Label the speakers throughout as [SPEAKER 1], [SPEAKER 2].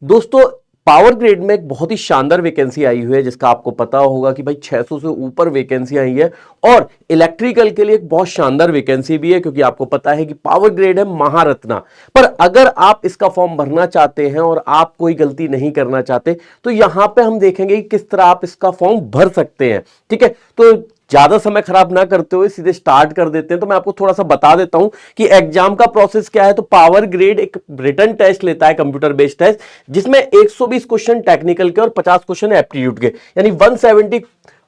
[SPEAKER 1] दोस्तों power grade में एक बहुत ही शानदार वैकेंसी आई हुई है, जिसका आपको पता होगा कि भाई 600 से ऊपर वैकेंसी आई है। और इलेक्ट्रिकल के लिए एक बहुत शानदार वैकेंसी भी है, क्योंकि आपको पता है कि पावर ग्रेड है महारत्ना। पर अगर आप इसका फॉर्म भरना चाहते हैं और आप कोई गलती नहीं करना चाहते, तो यहां पे हम देखेंगे कि किस तरह आप इसका फॉर्म भर सकते हैं। ठीक है, तो ज्यादा समय खराब ना करते हुए सीधे स्टार्ट कर देते हैं। तो मैं आपको थोड़ा सा बता देता हूं कि एग्जाम का प्रोसेस क्या है। तो पावर ग्रेड एक रिटन टेस्ट लेता है, कंप्यूटर बेस्ड टेस्ट, जिसमें 120 क्वेश्चन टेक्निकल के और 50 क्वेश्चन एप्टीट्यूड के, यानी 170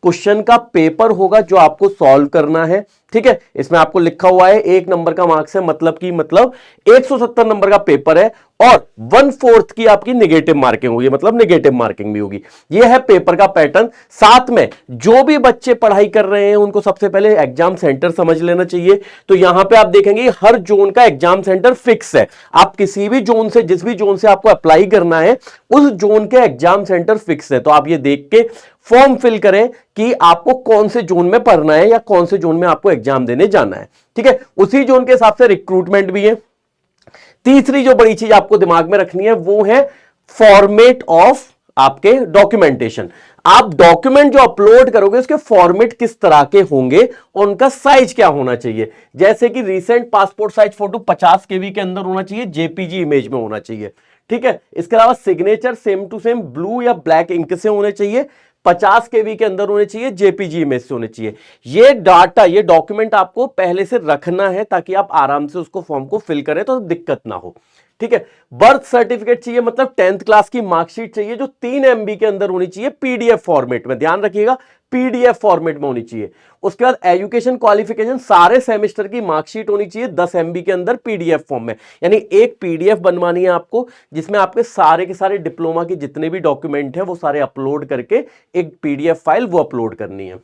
[SPEAKER 1] क्वेश्चन का पेपर होगा जो आपको सॉल्व करना है। ठीक है, इसमें आपको लिखा हुआ है 1 नंबर का मार्क्स है, मतलब 170 नंबर का पेपर है और 1/4 की आपकी नेगेटिव मार्किंग होगी, मतलब नेगेटिव मार्किंग भी होगी। यह है पेपर का पैटर्न। साथ में जो भी बच्चे पढ़ाई कर रहे हैं उनको सबसे पहले एग्जाम सेंटर समझ लेना चाहिए। तो यहां पे आप देखेंगे हर जोन का एग्जाम सेंटर फिक्स है। आप किसी भी जोन से, जिस भी जोन से आपको अप्लाई करना है, उस जोन के एग्जाम सेंटर फिक्स है। तो आप ये देख के फॉर्म फिल करें कि आपको कौन से जोन में पढ़ना है या कौन से जोन में आपको एग्जाम देने जाना है। ठीक है, उसी जोन के हिसाब से रिक्रूटमेंट भी है। तीसरी जो बड़ी चीज आपको दिमाग में रखनी है वो है फॉर्मेट ऑफ आपके डॉक्यूमेंटेशन। आप डॉक्यूमेंट जो अपलोड करोगे उसके फॉर्मेट किस तरह के होंगे और उनका साइज क्या होना चाहिए। जैसे कि रीसेंट पासपोर्ट साइज फोटो 50 केबी के अंदर होना चाहिए, जेपीजी इमेज में होना चाहिए। ठीक है, इसके अलावा signature same to same blue या ब्लैक इंक से होने चाहिए, 50 केबी के अंदर होने चाहिए, जेपीजी इमेज से होने चाहिए। ये डाटा, ये डॉक्यूमेंट आपको पहले से रखना है ताकि आप आराम से उसको फॉर्म को फिल करें तो दिक्कत ना हो। ठीक है, बर्थ सर्टिफिकेट चाहिए, मतलब 10th क्लास की मार्कशीट चाहिए जो 3 MB के अंदर होनी चाहिए, पीडीएफ फॉर्मेट में। ध्यान रखिएगा, पीडीएफ फॉर्मेट में होनी चाहिए। उसके बाद एजुकेशन क्वालिफिकेशन, सारे सेमेस्टर की मार्कशीट होनी चाहिए 10 MB के अंदर पीडीएफ फॉर्म में। यानी एक पीडीएफ बनवानी है आपको, जिसमें आपके सारे के सारे डिप्लोमा के जितने भी डॉक्यूमेंट है वो सारे अपलोड करके एक पीडीएफ फाइल वो अपलोड करनी है।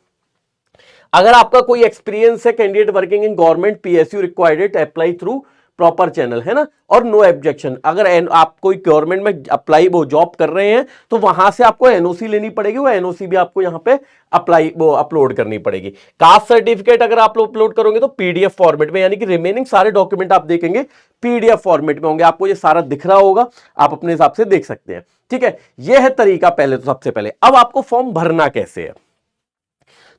[SPEAKER 1] अगर आपका कोई एक्सपीरियंस है, candidate working in government PSU required it apply through proper channel, है ना, और नो ऑब्जेक्शन। अगर आप कोई गवर्नमेंट में अप्लाई वो जॉब कर रहे हैं तो वहां से आपको एनओसी लेनी पड़ेगी, वो एनओसी भी आपको यहां पे अप्लाई वो अपलोड करनी पड़ेगी। कास्ट सर्टिफिकेट अगर आप अपलोड करोगे तो पीडीएफ फॉर्मेट में, यानी कि रिमेनिंग सारे डॉक्यूमेंट आप देखेंगे पीडीएफ फॉर्मेट में होंगे। आपको ये सारा दिख रहा होगा, आप अपने हिसाब से देख सकते हैं। ठीक है, यह है तरीका पहले। तो सबसे पहले अब आपको फॉर्म भरना कैसे है।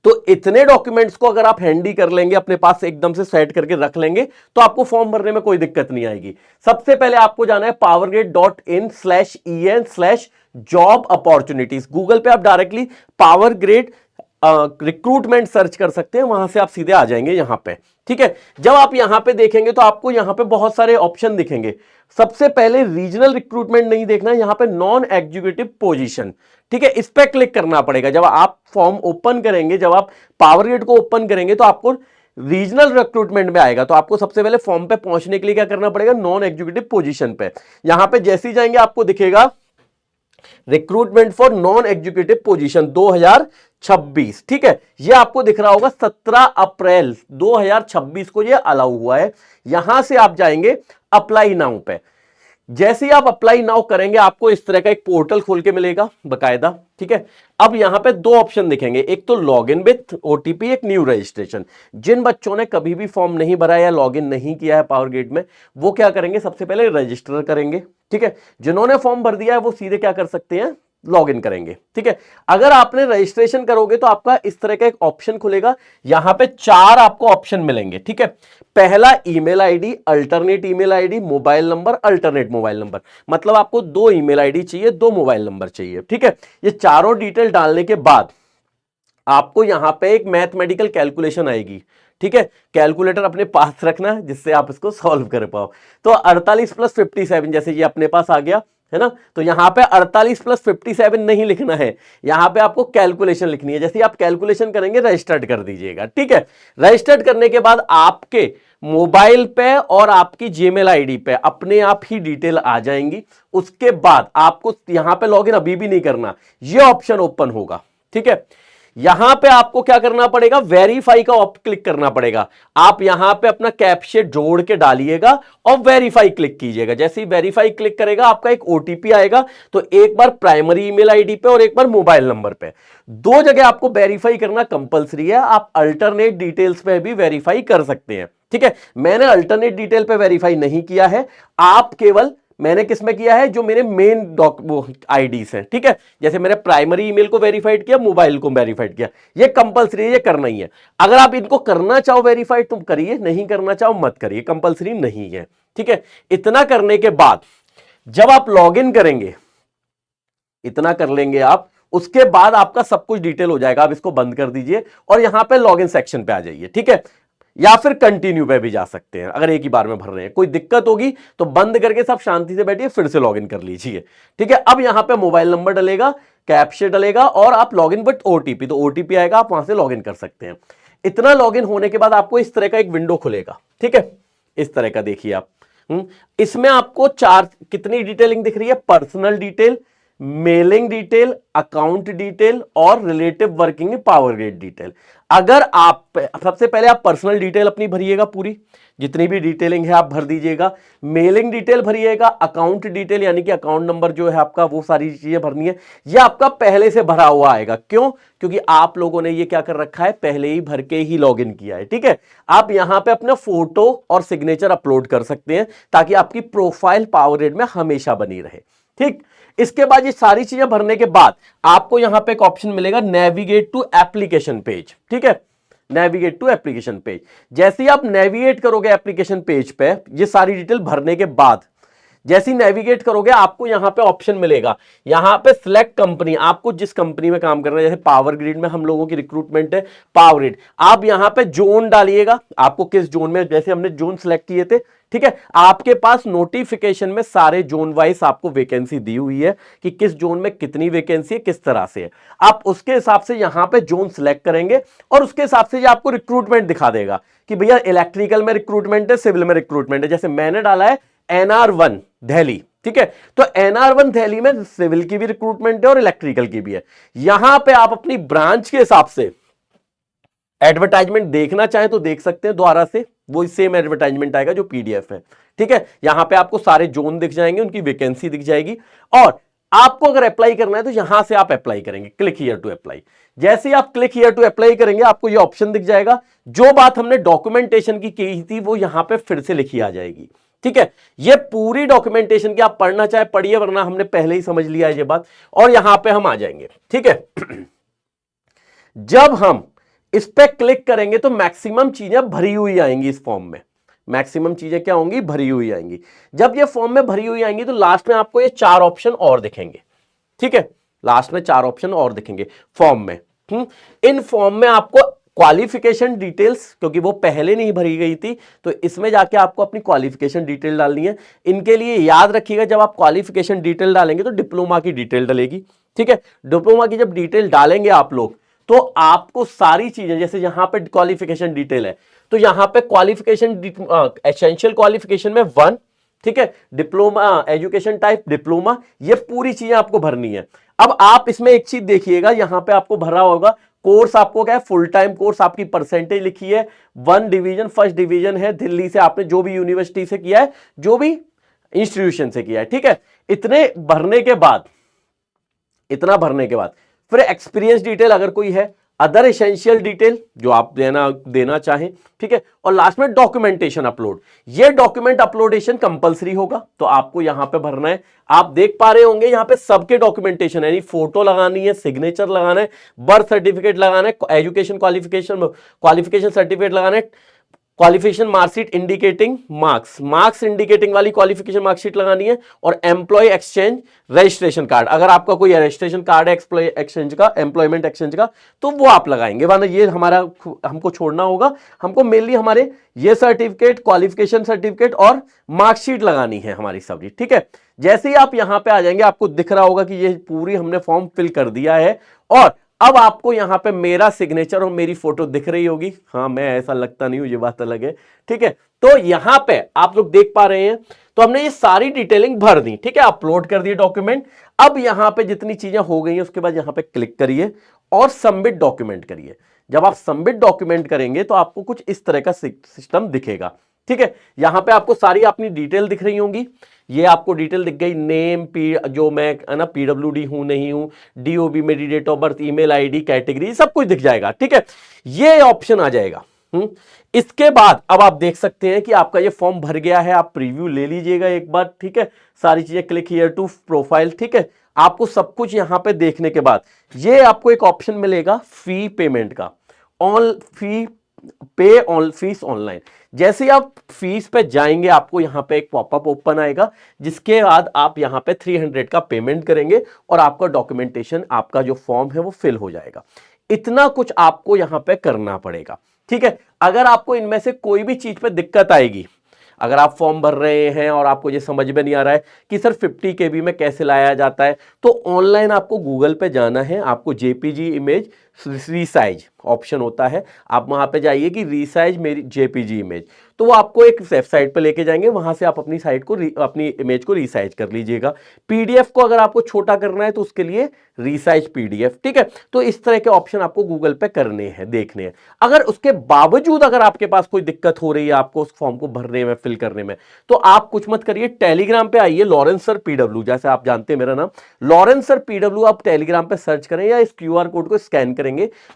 [SPEAKER 1] तो इतने डॉक्यूमेंट्स को अगर आप हैंडी कर लेंगे, अपने पास एकदम से सेट करके रख लेंगे, तो आपको फॉर्म भरने में कोई दिक्कत नहीं आएगी। सबसे पहले आपको जाना है powergrade.in/en/जॉब अपॉर्चुनिटीज। गूगल पे आप directly power grade recruitment search कर सकते हैं, वहां से आप सीधे आ जाएंगे यहां पे। ठीक है, जब आप यहां पे देखेंगे तो आपको यहां पे बहुत सारे ऑप्शन दिखेंगे। सबसे पहले रीजनल रिक्रूटमेंट नहीं देखना है, यहां पे नॉन एग्जीक्यूटिव पोजीशन। ठीक है, इस पे क्लिक करना पड़ेगा। जब आप फॉर्म ओपन करेंगे, जब आप पावर ग्रेड को ओपन करेंगे तो आपको रीजनल रिक्रूटमेंट में आएगा। तो आपको सबसे पहले फॉर्म पे पहुंचने के लिए क्या करना पड़ेगा, नॉन एग्जीक्यूटिव पोजीशन पे। यहां पे जैसे ही जाएंगे आपको दिखेगा recruitment for non executive position 2026। ठीक है, यह आपको दिख रहा होगा 17 अप्रैल 2026 को यह अलाउ हुआ है। यहां से आप जाएंगे अप्लाई नाउ पे। जैसे ही आप अप्लाई नाउ करेंगे आपको इस तरह का एक पोर्टल खोल के मिलेगा बकायदा। ठीक है, अब यहां पे 2 ऑप्शन दिखेंगे, एक तो लॉगिन विथ ओटीपी, एक न्यू रजिस्ट्रेशन। जिन बच्चों ने कभी भी फॉर्म नहीं भरा या लॉगिन नहीं किया है पावर ग्रेड में, वो क्या करेंगे, सबसे पहले रजिस्टर करेंगे। ठीक है, जिन्होंने फॉर्म भर दिया है वो सीधे क्या कर सकते हैं, लॉग इन करेंगे। ठीक है, अगर आपने रजिस्ट्रेशन करोगे तो आपका इस तरह का एक ऑप्शन खुलेगा। यहां पे 4 आपको ऑप्शन मिलेंगे। ठीक है, पहला email ID, alternate email ID, mobile number, alternate mobile number. मतलब आपको 2 ईमेल आईडी चाहिए, 2 मोबाइल नंबर चाहिए। ठीक है, ये चारों डिटेल डालने के बाद आपको यहां पे एक मैथमेटिकल कैलकुलेशन आएगी। ठीक है, कैलकुलेटर अपने पास रखना जिससे आप इसको सॉल्व कर पाओ। तो 48 + 57, जैसे ये अपने पास आ गया है ना, तो यहां पे 48 + 57 नहीं लिखना है, यहां पे आपको कैलकुलेशन लिखनी है। जैसे आप कैलकुलेशन करेंगे रजिस्टर्ड कर दीजिएगा। ठीक है, रजिस्टर्ड करने के बाद आपके मोबाइल पे और आपकी जीमेल आईडी पे अपने आप ही डिटेल आ जाएंगी। उसके बाद आपको यहां पे लॉगिन अभी भी नहीं करना, ये ऑप्शन ओपन होगा। ठीक है, यहां पे आपको क्या करना पड़ेगा, वेरीफाई का क्लिक करना पड़ेगा। आप यहां पे अपना कैप्शन जोड़ के डालिएगा और वेरीफाई क्लिक कीजिएगा। जैसे ही वेरीफाई क्लिक करेगा आपका एक ओटीपी आएगा। तो एक बार प्राइमरी ईमेल आईडी पे और एक बार मोबाइल नंबर पे, 2 जगह आपको वेरीफाई करना कंपलसरी है। आप अल्टरनेट डिटेल्स पे भी वेरीफाई कर सकते हैं। ठीक है, मैंने अल्टरनेट डिटेल पे वेरीफाई नहीं किया है, आप केवल मैंने किस में किया है, जो मेरे मेन वो आईडीज हैं, ठीक है। जैसे मैंने प्राइमरी ईमेल को वेरीफाइड किया, मोबाइल को वेरीफाइड किया, ये कंपलसरी है, ये करना ही है। अगर आप इनको करना चाहो वेरीफाइड तुम करिए, नहीं करना चाहो मत करिए, कंपलसरी नहीं है, ठीक है। इतना करने के बाद जब आप लॉग इन करेंगे, इतना कर लेंगे आप, उसके बाद आपका सब कुछ डिटेल हो जाएगा। आप इसको बंद कर दीजिए और यहां पे लॉगिन सेक्शन पे आ जाइए, ठीक है। या फिर कंटिन्यू पे भी जा सकते हैं, अगर एक ही बार में भर रहे हैं। कोई दिक्कत होगी तो बंद करके सब शांति से बैठिए, फिर से लॉगिन कर लीजिए, ठीक है। अब यहां पे मोबाइल नंबर डलेगा, कैप्चा डलेगा और आप लॉगिन बट ओटीपी, तो ओटीपी आएगा, आप वहां से लॉगिन कर सकते हैं। इतना लॉगिन होने के बाद आपको इस तरह का एक विंडो खुलेगा, ठीक है। इस तरह का देखिए आप, इसमें आपको चार कितनी डिटेलिंग दिख रही है, personal detail, mailing detail, account detail और relative working power grid detail. अगर आप सबसे पहले आप पर्सनल डिटेल अपनी भरिएगा, पूरी जितनी भी डिटेलिंग है आप भर दीजिएगा, मेलिंग डिटेल भरिएगा, अकाउंट डिटेल यानी कि अकाउंट नंबर जो है आपका, वो सारी चीजें भरनी है। ये आपका पहले से भरा हुआ आएगा, क्यों? क्योंकि आप लोगों ने ये क्या कर रखा है, पहले ही भर के ही लॉगिन किया है, ठीक है। आप यहां पे अपना फोटो और सिग्नेचर अपलोड कर सकते हैं ताकि आपकी प्रोफाइल पावर ग्रिड में हमेशा बनी रहे, ठीक। इसके बाद ये सारी चीजें भरने के बाद आपको यहां पे एक ऑप्शन मिलेगा, नेविगेट टू एप्लीकेशन पेज, ठीक है। नेविगेट टू एप्लीकेशन पेज, जैसे ही आप नेविगेट करोगे एप्लीकेशन पेज पे, ये सारी डिटेल भरने के बाद जैसे ही नेविगेट करोगे आपको यहां पे ऑप्शन मिलेगा, यहां पे सिलेक्ट कंपनी, आपको जिस कंपनी में काम करना है। जैसे पावर ग्रिड में हम लोगों की रिक्रूटमेंट है, पावर ग्रिड, आप यहां पे जोन डालिएगा, आपको किस जोन में, जैसे हमने जोन सिलेक्ट किए थे, ठीक है। आपके पास नोटिफिकेशन में सारे जोन वाइज आपको वैकेंसी दी हुई है कि किस जोन में कितनी वैकेंसी है, किस तरह से है। आप उसके हिसाब से यहां पे जोन सिलेक्ट करेंगे और उसके हिसाब से ये आपको रिक्रूटमेंट दिखा देगा कि भैया इलेक्ट्रिकल में रिक्रूटमेंट है, सिविल में रिक्रूटमेंट है। जैसे मैंने डाला है NR1 दिल्ली, ठीक है। तो NR1 दिल्ली में सिविल की भी रिक्रूटमेंट है और इलेक्ट्रिकल की भी है। यहां पे आप अपनी ब्रांच के हिसाब से एडवर्टाइजमेंट देखना चाहें तो देख सकते हैं, द्वारा से वो सेम एडवर्टाइजमेंट आएगा जो PDF है, ठीक है। यहां पे आपको सारे जोन दिख जाएंगे, उनकी वैकेंसी दिख जाएगी और आपको अगर अप्लाई करना है तो यहां से आप अप्लाई करेंगे, क्लिक हियर टू अप्लाई। जैसे ही आप क्लिक हियर टू अप्लाई करेंगे आपको ये ऑप्शन दिख जाएगा, जो बात हमने डॉक्यूमेंटेशन की थी वो यहां पे फिर से लिखी आ जाएगी, ठीक है। ये पूरी डॉक्यूमेंटेशन की आप पढ़ना चाहे पढ़िए, वरना हमने पहले ही समझ लिया है ये बात। और यहां पे हम आ जाएंगे, ठीक है। जब हम इस पे क्लिक करेंगे तो मैक्सिमम चीजें भरी हुई आएंगी इस फॉर्म में, मैक्सिमम चीजें क्या होंगी, भरी हुई आएंगी। जब ये फॉर्म में भरी हुई आएंगी तो लास्ट में आपको ये 4 ऑप्शन और दिखेंगे, ठीक है। लास्ट में 4 ऑप्शन और दिखेंगे फॉर्म में। इन फॉर्म में आपको क्वालिफिकेशन डिटेल्स, क्योंकि वो पहले नहीं भरी गई थी, तो इसमें जाके आपको अपनी क्वालिफिकेशन डिटेल डालनी है। इनके लिए याद रखिएगा, जब आप क्वालिफिकेशन डिटेल डालेंगे तो डिप्लोमा की डिटेल डलेगी, ठीक है। डिप्लोमा की जब डिटेल डालेंगे आप लोग तो आपको सारी चीजें, जैसे यहां पे क्वालिफिकेशन डिटेल है तो यहां पे क्वालिफिकेशन एसेंशियल क्वालिफिकेशन में 1, ठीक है। डिप्लोमा एजुकेशन टाइप डिप्लोमा, ये पूरी चीजें आपको भरनी है। अब आप इसमें एक चीज देखिएगा, यहां पे आपको भरा होगा कोर्स, आपको क्या है, फुल टाइम कोर्स, आपकी परसेंटेज लिखी है 1 डिवीजन, फर्स्ट डिवीजन है दिल्ली से, आपने जो भी यूनिवर्सिटी से किया है, जो भी इंस्टीट्यूशन से किया है, ठीक है। इतना भरने के बाद फिर एक्सपीरियंस डिटेल अगर कोई है, अदर एसेंशियल डिटेल जो आप देना चाहें, ठीक है। और लास्ट में डॉक्यूमेंटेशन अपलोड। ये डॉक्यूमेंट अपलोडेशन कंपलसरी होगा, तो आपको यहां पे भरना है। आप देख पा रहे होंगे यहां पे सबके डॉक्यूमेंटेशन है, यानी फोटो लगानी है, सिग्नेचर लगाना है, बर्थ सर्टिफिकेट लगाना है, एजुकेशन क्वालिफिकेशन सर्टिफिकेट लगाना है, qualification marksheet indicating marks indicating वाली क्वालिफिकेशन मार्कशीट लगानी है, और एम्प्लॉय एक्सचेंज रजिस्ट्रेशन कार्ड, अगर आपका कोई रजिस्ट्रेशन कार्ड है एम्प्लॉयमेंट एक्सचेंज का, तो वो आप लगाएंगे, वरना ये हमको छोड़ना होगा। हमको मेनली हमारे ये सर्टिफिकेट, क्वालिफिकेशन सर्टिफिकेट और मार्कशीट लगानी है हमारी सभी, ठीक है। जैसे ही आप यहां पे आ जाएंगे आपको दिख रहा होगा कि ये पूरी हमने फॉर्म फिल कर दिया है, और अब आपको यहां पे मेरा सिग्नेचर और मेरी फोटो दिख रही होगी। हाँ, मैं ऐसा लगता नहीं हूं, ये बात अलग है, ठीक है। तो यहां पे आप लोग देख पा रहे हैं, तो हमने ये सारी डिटेलिंग भर दी, ठीक है, अपलोड कर दिए डॉक्यूमेंट। अब यहां पे जितनी चीजें हो गई हैं उसके बाद यहां पे क्लिक करिए और सबमिट डॉक्यूमेंट करिए। जब आप सबमिट डॉक्यूमेंट करेंगे तो आपको कुछ इस तरह का सिस्टम दिखेगा, ठीक है। यहां पे आपको सारी अपनी डिटेल दिख रही होंगी, ये आपको डिटेल दिख गई, नेम, जो मैं है ना PWD हूं नहीं हूं, DOB मेरी date of birth, email ID, category, सब कुछ दिख जाएगा, ठीक है। ये ऑप्शन आ जाएगा, इसके बाद अब आप देख सकते हैं कि आपका ये फॉर्म भर गया है, आप प्रीव्यू ले लीजिएगा एक बार, ठीक है। सारी चीजें क्लिक हियर टू प्रोफाइल, ठीक है। आपको सब कुछ यहां पे देखने के बाद ये आपको एक ऑप्शन मिलेगा फी पेमेंट का, ऑन फी पे ऑन फीस ऑनलाइन। जैसे ही आप फीस पे जाएंगे आपको यहां पे एक पॉपअप ओपन आएगा, जिसके बाद आप यहां पे 300 का पेमेंट करेंगे और आपका डॉक्यूमेंटेशन, आपका जो फॉर्म है वो फिल हो जाएगा। इतना कुछ आपको यहां पे करना पड़ेगा, ठीक है। अगर आपको इनमें से कोई भी चीज पे दिक्कत आएगी, अगर आप फॉर्म भर रहे हैं और आपको ये समझ में नहीं आ रहा है कि सर 50 KB में कैसे लाया जाता है, तो ऑनलाइन आपको गूगल पे जाना है, आपको जेपीजी इमेज रीसाइज ऑप्शन होता है, आप वहां पे जाइए कि रीसाइज मेरी जेपीजी इमेज, तो वो आपको एक वेबसाइट पे लेके जाएंगे, वहां से आप अपनी साइट को अपनी इमेज को रीसाइज कर लीजिएगा। पीडीएफ को अगर आपको छोटा करना है तो उसके लिए रीसाइज पीडीएफ, ठीक है। तो इस तरह के ऑप्शन आपको गूगल पे करने हैं, देखने हैं। अगर उसके बावजूद अगर आपके पास कोई दिक्कत हो रही है आपको उस फॉर्म को भरने में, फिल करने में, तो आप कुछ मत करिए, टेलीग्राम पे आइए, लॉरेंस सर पीडब्ल्यू, जैसे आप जानते हैं मेरा नाम लॉरेंस सर पीडब्ल्यू, आप टेलीग्राम पे सर्च करें या इस क्यूआर कोड को स्कैन करेंगे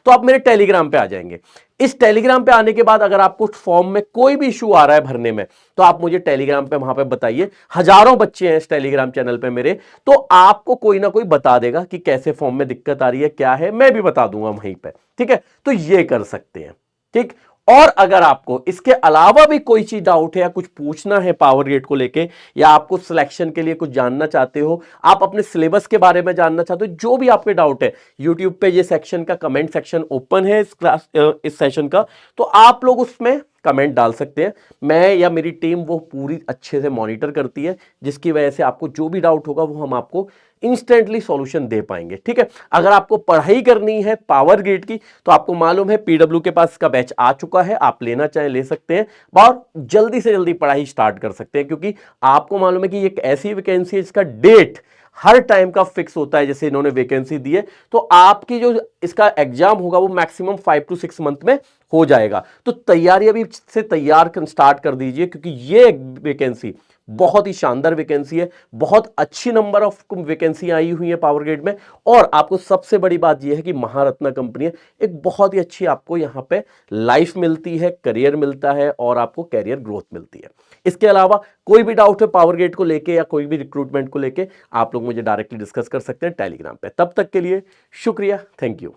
[SPEAKER 1] तो आप मेरे टेलीग्राम पे आ जाएंगे। इस टेलीग्राम पे आने के बाद अगर आपको फॉर्म में कोई भी इशू आ रहा है भरने में, तो आप मुझे टेलीग्राम पे वहां पे बताइए। हजारों बच्चे हैं इस टेलीग्राम चैनल पे मेरे, तो आपको कोई ना कोई बता देगा कि कैसे फॉर्म में दिक्कत आ रही है, क्या है, मैं भी बता दूंगा वहीं पे, ठीक है। तो ये कर सकते हैं, ठीक। और अगर आपको इसके अलावा भी कोई चीज डाउट है या कुछ पूछना है पावर ग्रिड को लेके, या आपको सिलेक्शन के लिए कुछ जानना चाहते हो, आप अपने सिलेबस के बारे में जानना चाहते हो, जो भी आपके डाउट है, यूट्यूब पे ये सेक्शन का कमेंट सेक्शन ओपन है इस सेशन का, तो आप लोग उसमें कमेंट डाल सकते हैं। मैं या मेरी टीम वो पूरी अच्छे से मॉनिटर करती है, जिसकी वजह से आपको जो भी डाउट होगा वो हम आपको इंस्टेंटली सॉल्यूशन दे पाएंगे, ठीक है। अगर आपको पढ़ाई करनी है पावर ग्रिड की, तो आपको मालूम है पीडब्ल्यू के पास इसका बैच आ चुका है, आप लेना चाहें ले सकते हैं और जल्दी से जल्दी पढ़ाई स्टार्ट कर सकते हैं, क्योंकि आपको मालूम है कि एक ऐसी वैकेंसी है जिसका डेट हर टाइम का फिक्स होता है। जैसे इन्होंने वैकेंसी दी है, तो आपकी जो इसका एग्जाम होगा वो मैक्सिमम 5 to 6 मंथ में हो जाएगा। तो तैयारी अभी से तैयार स्टार्ट कर दीजिए, क्योंकि ये वैकेंसी बहुत ही शानदार वैकेंसी है, बहुत अच्छी नंबर ऑफ वैकेंसी आई हुई है पावर ग्रिड में। और आपको सबसे बड़ी बात यह है कि महारत्ना कंपनी है, एक बहुत ही अच्छी आपको यहां पे लाइफ मिलती है, करियर मिलता है और आपको कैरियर ग्रोथ मिलती है। इसके अलावा कोई भी डाउट है पावर ग्रिड को लेके या कोई भी रिक्रूटमेंट को लेके, आप लोग मुझे डायरेक्टली डिस्कस कर सकते हैं टेलीग्राम पे। तब तक के लिए शुक्रिया, थैंक यू।